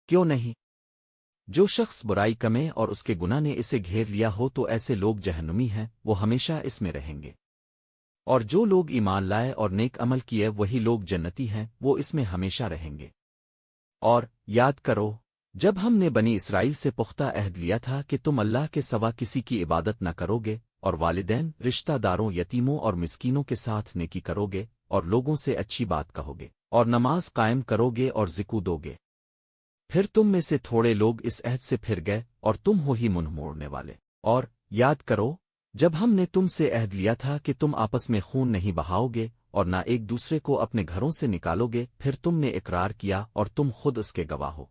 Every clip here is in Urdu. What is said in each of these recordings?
کیوں نہیں؟ جو شخص برائی کمے اور اس کے گناہ نے اسے گھیر لیا ہو تو ایسے لوگ جہنمی ہیں، وہ ہمیشہ اس میں رہیں گے۔ اور جو لوگ ایمان لائے اور نیک عمل کیے وہی لوگ جنتی ہیں، وہ اس میں ہمیشہ رہیں گے۔ اور یاد کرو جب ہم نے بنی اسرائیل سے پختہ عہد لیا تھا کہ تم اللہ کے سوا کسی کی عبادت نہ کرو گے، اور والدین، رشتہ داروں، یتیموں اور مسکینوں کے ساتھ نیکی کرو گے، اور لوگوں سے اچھی بات کہو گے، اور نماز قائم کرو گے اور زکوٰۃ دو گے۔ پھر تم میں سے تھوڑے لوگ اس عہد سے پھر گئے اور تم ہو ہی منہ موڑنے والے۔ اور یاد کرو جب ہم نے تم سے عہد لیا تھا کہ تم آپس میں خون نہیں بہاؤ گے اور نہ ایک دوسرے کو اپنے گھروں سے نکالو گے، پھر تم نے اقرار کیا اور تم خود اس کے گواہ ہو۔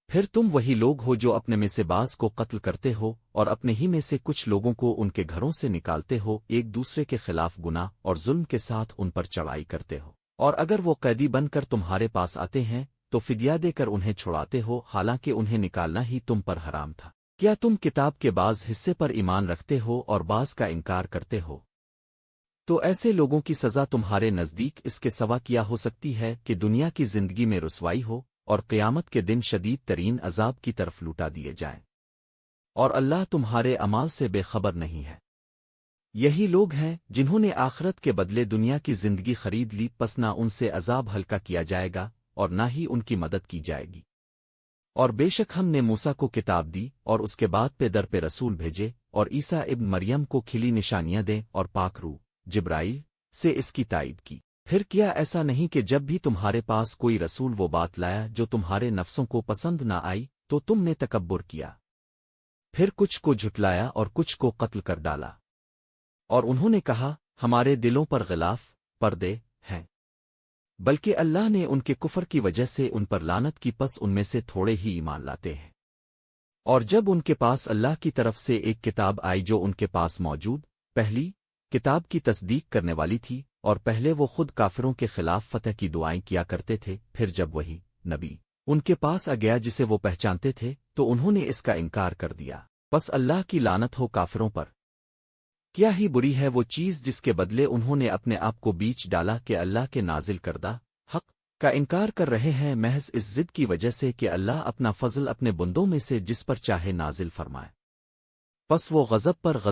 پھر تم وہی لوگ ہو جو اپنے میں سے بعض کو قتل کرتے ہو اور اپنے ہی میں سے کچھ لوگوں کو ان کے گھروں سے نکالتے ہو، ایک دوسرے کے خلاف گناہ اور ظلم کے ساتھ ان پر چڑھائی کرتے ہو۔ اور اگر وہ قیدی بن کر تمہارے پاس آتے ہیں تو فدیہ دے کر انہیں چھڑاتے ہو، حالانکہ انہیں نکالنا ہی تم پر حرام تھا۔ کیا تم کتاب کے بعض حصے پر ایمان رکھتے ہو اور بعض کا انکار کرتے ہو؟ تو ایسے لوگوں کی سزا تمہارے نزدیک اس کے سوا کیا ہو سکتی ہے کہ دنیا کی زندگی میں رسوائی ہو اور قیامت کے دن شدید ترین عذاب کی طرف لوٹا دیے جائیں۔ اور اللہ تمہارے اعمال سے بے خبر نہیں ہے۔ یہی لوگ ہیں جنہوں نے آخرت کے بدلے دنیا کی زندگی خرید لی، پس نہ ان سے عذاب ہلکا کیا جائے گا اور نہ ہی ان کی مدد کی جائے گی۔ اور بے شک ہم نے موسیٰ کو کتاب دی اور اس کے بعد پہ در پہ رسول بھیجے، اور عیسیٰ ابن مریم کو کھلی نشانیاں دیں اور پاک روح جبرائیل سے اس کی تائید کی۔ پھر کیا ایسا نہیں کہ جب بھی تمہارے پاس کوئی رسول وہ بات لایا جو تمہارے نفسوں کو پسند نہ آئی تو تم نے تکبر کیا، پھر کچھ کو جھٹلایا اور کچھ کو قتل کر ڈالا؟ اور انہوں نے کہا ہمارے دلوں پر غلاف پردے ہیں، بلکہ اللہ نے ان کے کفر کی وجہ سے ان پر لعنت کی، پس ان میں سے تھوڑے ہی ایمان لاتے ہیں۔ اور جب ان کے پاس اللہ کی طرف سے ایک کتاب آئی جو ان کے پاس موجود پہلی کتاب کی تصدیق کرنے والی تھی، اور پہلے وہ خود کافروں کے خلاف فتح کی دعائیں کیا کرتے تھے، پھر جب وہی نبی ان کے پاس آ گیا جسے وہ پہچانتے تھے تو انہوں نے اس کا انکار کر دیا، بس اللہ کی لعنت ہو کافروں پر۔ کیا ہی بری ہے وہ چیز جس کے بدلے انہوں نے اپنے آپ کو بیچ ڈالا کہ اللہ کے نازل کردہ حق کا انکار کر رہے ہیں، محض اس ضد کی وجہ سے کہ اللہ اپنا فضل اپنے بندوں میں سے جس پر چاہے نازل فرمائے، پس وہ غضب پر